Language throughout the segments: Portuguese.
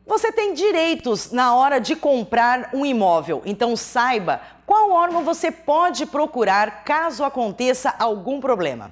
Você tem direitos na hora de comprar um imóvel, então saiba qual órgão você pode procurar caso aconteça algum problema.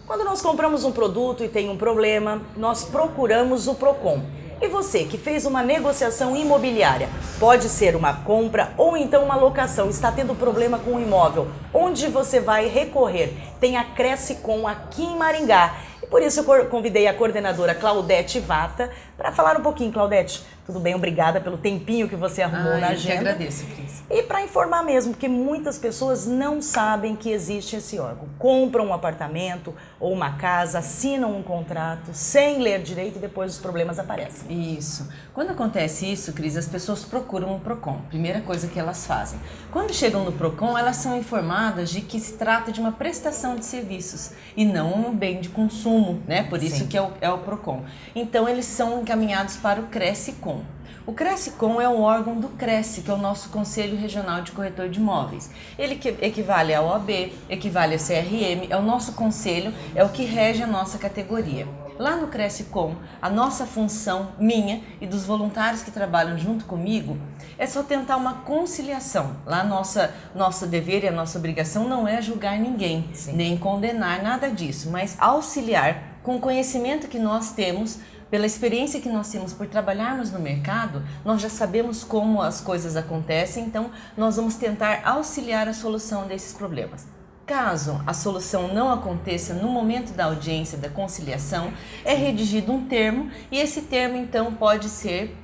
Quando nós compramos um produto e tem um problema, nós procuramos o Procon. E você que fez uma negociação imobiliária, pode ser uma compra ou então uma locação, está tendo problema com o imóvel, onde você vai recorrer? Tem a Crescicom aqui em Maringá. E por isso eu convidei a coordenadora Claudete Vata para falar um pouquinho. Claudete, tudo bem? Obrigada pelo tempinho que você arrumou na agenda. Eu que agradeço, Cris. E para informar mesmo, porque muitas pessoas não sabem que existe esse órgão. Compram um apartamento ou uma casa, assinam um contrato sem ler direito e depois os problemas aparecem. Isso. Quando acontece isso, Cris, as pessoas procuram o Procon. Primeira coisa que elas fazem. Quando chegam no Procon, elas são informadas de que se trata de uma prestação de serviços e não um bem de consumo, né? Por isso que é o Procon. Então, eles são encaminhados para o Crescicom. O Crescicom é um órgão do Cresce, que é o nosso Conselho Regional de Corretor de Imóveis. Ele equivale à OAB, equivale ao CRM, é o nosso conselho, é o que rege a nossa categoria. Lá no Crescicom, a nossa função, minha e dos voluntários que trabalham junto comigo, é só tentar uma conciliação. Lá nosso dever e a nossa obrigação não é julgar ninguém, nem condenar, nada disso, mas auxiliar com o conhecimento que nós temos. Pela experiência que nós temos por trabalharmos no mercado, nós já sabemos como as coisas acontecem, então nós vamos tentar auxiliar a solução desses problemas. Caso a solução não aconteça no momento da audiência, da conciliação, é redigido um termo e esse termo então pode ser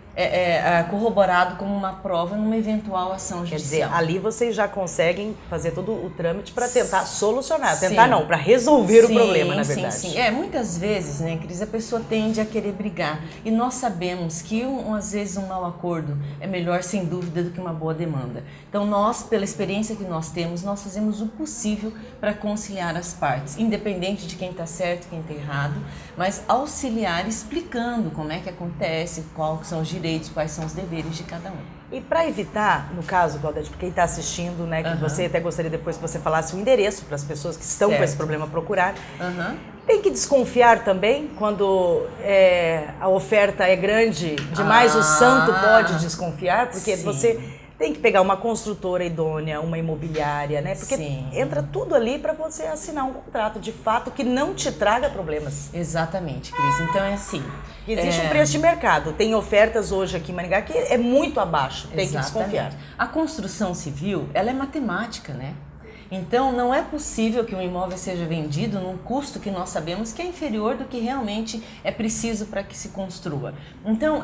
corroborado como uma prova numa eventual ação judicial. Quer dizer, ali vocês já conseguem fazer todo o trâmite para tentar solucionar, tentar não, para resolver o problema, na verdade. Sim. Muitas vezes, né, Cris, a pessoa tende a querer brigar e nós sabemos que às vezes um mau acordo é melhor sem dúvida do que uma boa demanda. Então nós, pela experiência que nós temos, nós fazemos o possível para conciliar as partes, independente de quem está certo e quem está errado, mas auxiliar explicando como é que acontece, quais são os direitos, quais são os deveres de cada um. E para evitar, no caso, Claudete, para quem está assistindo, né, que você até gostaria depois que você falasse o endereço para as pessoas que estão com esse problema procurar, tem que desconfiar também quando a oferta é grande demais, o santo pode desconfiar, porque você tem que pegar uma construtora idônea, uma imobiliária, né? Porque entra tudo ali para você assinar um contrato de fato que não te traga problemas. Exatamente, Cris. Então é assim. Existe um preço de mercado. Tem ofertas hoje aqui em Maringá que é muito abaixo. Tem que desconfiar. A construção civil, ela é matemática, né? Então, não é possível que um imóvel seja vendido num custo que nós sabemos que é inferior do que realmente é preciso para que se construa. Então,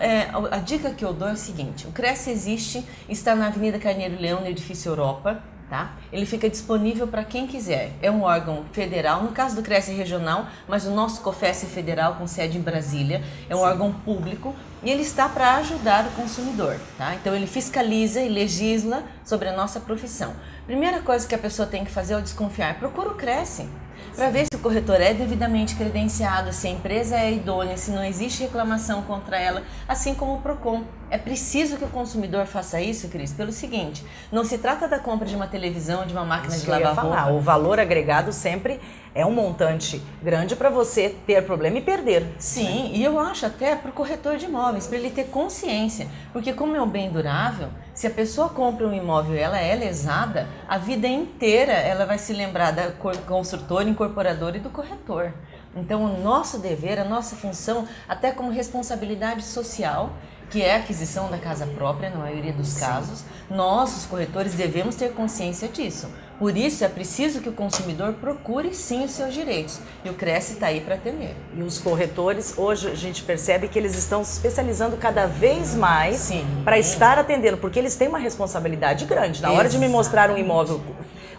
a dica que eu dou é o seguinte: o Cresce existe, está na Avenida Carneiro Leão, no edifício Europa. Tá? Ele fica disponível para quem quiser. É um órgão federal, no caso do Cresce regional, mas o nosso COFES é federal, com sede em Brasília. É um órgão público e ele está para ajudar o consumidor. Tá? Então ele fiscaliza e legisla sobre a nossa profissão. Primeira coisa que a pessoa tem que fazer é desconfiar. Procura o Cresce para ver se o corretor é devidamente credenciado, se a empresa é idônea, se não existe reclamação contra ela, assim como o Procon. É preciso que o consumidor faça isso, Cris, pelo seguinte: não se trata da compra de uma televisão, de uma máquina de lavar roupa. O valor agregado sempre é um montante grande para você ter problema e perder. Sim, e eu acho até para o corretor de imóveis, para ele ter consciência, porque como é um bem durável, se a pessoa compra um imóvel e ela é lesada, a vida inteira ela vai se lembrar da construtora, incorporadora e do corretor. Então o nosso dever, a nossa função, até como responsabilidade social, que é a aquisição da casa própria, na maioria dos casos, nós, os corretores, devemos ter consciência disso. Por isso, é preciso que o consumidor procure sim os seus direitos. E o Cresce está aí para atender. E os corretores, hoje a gente percebe que eles estão se especializando cada vez mais para estar atendendo, porque eles têm uma responsabilidade grande. Na hora de me mostrar um imóvel,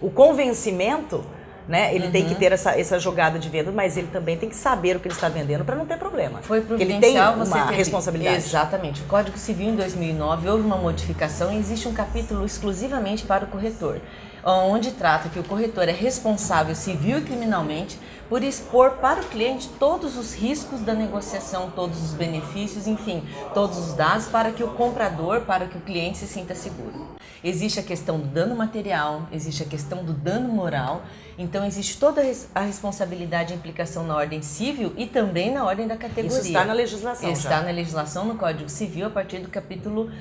o convencimento, né? Ele tem que ter essa jogada de venda, mas ele também tem que saber o que ele está vendendo para não ter problema. Foi providencial, ele tem uma responsabilidade. Exatamente. O Código Civil em 2009 houve uma modificação e existe um capítulo exclusivamente para o corretor, onde trata que o corretor é responsável civil e criminalmente por expor para o cliente todos os riscos da negociação, todos os benefícios, enfim, todos os dados para que o comprador, para que o cliente se sinta seguro. Existe a questão do dano material, existe a questão do dano moral Então existe toda a responsabilidade e implicação na ordem civil e também na ordem da categoria. Isso está na legislação Está já. na legislação, no Código Civil, a partir do capítulo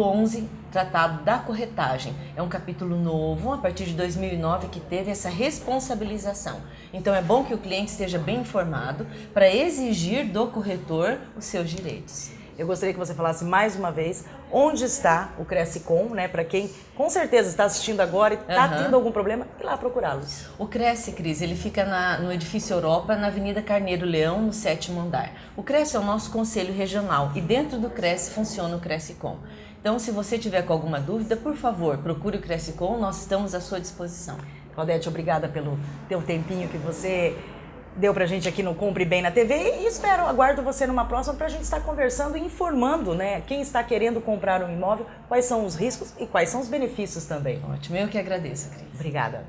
11, Tratado da Corretagem. É um capítulo novo, a partir de 2009, que teve essa responsabilização. Então é bom que o cliente esteja bem informado para exigir do corretor os seus direitos. Eu gostaria que você falasse mais uma vez onde está o Crescicom, né? Para quem com certeza está assistindo agora e está tendo algum problema, ir lá procurá-los. O Cresce, Cris, ele fica no Edifício Europa, na Avenida Carneiro Leão, no 7º andar. O Cresce é o nosso conselho regional e dentro do Cresce funciona o Crescicom. Então, se você tiver com alguma dúvida, por favor, procure o Crescicom, nós estamos à sua disposição. Claudete, obrigada pelo teu tempinho que você deu pra gente aqui no Compre Bem na TV e aguardo você numa próxima pra gente estar conversando e informando, né, quem está querendo comprar um imóvel, quais são os riscos e quais são os benefícios também. Ótimo, eu que agradeço, Cris. Obrigada.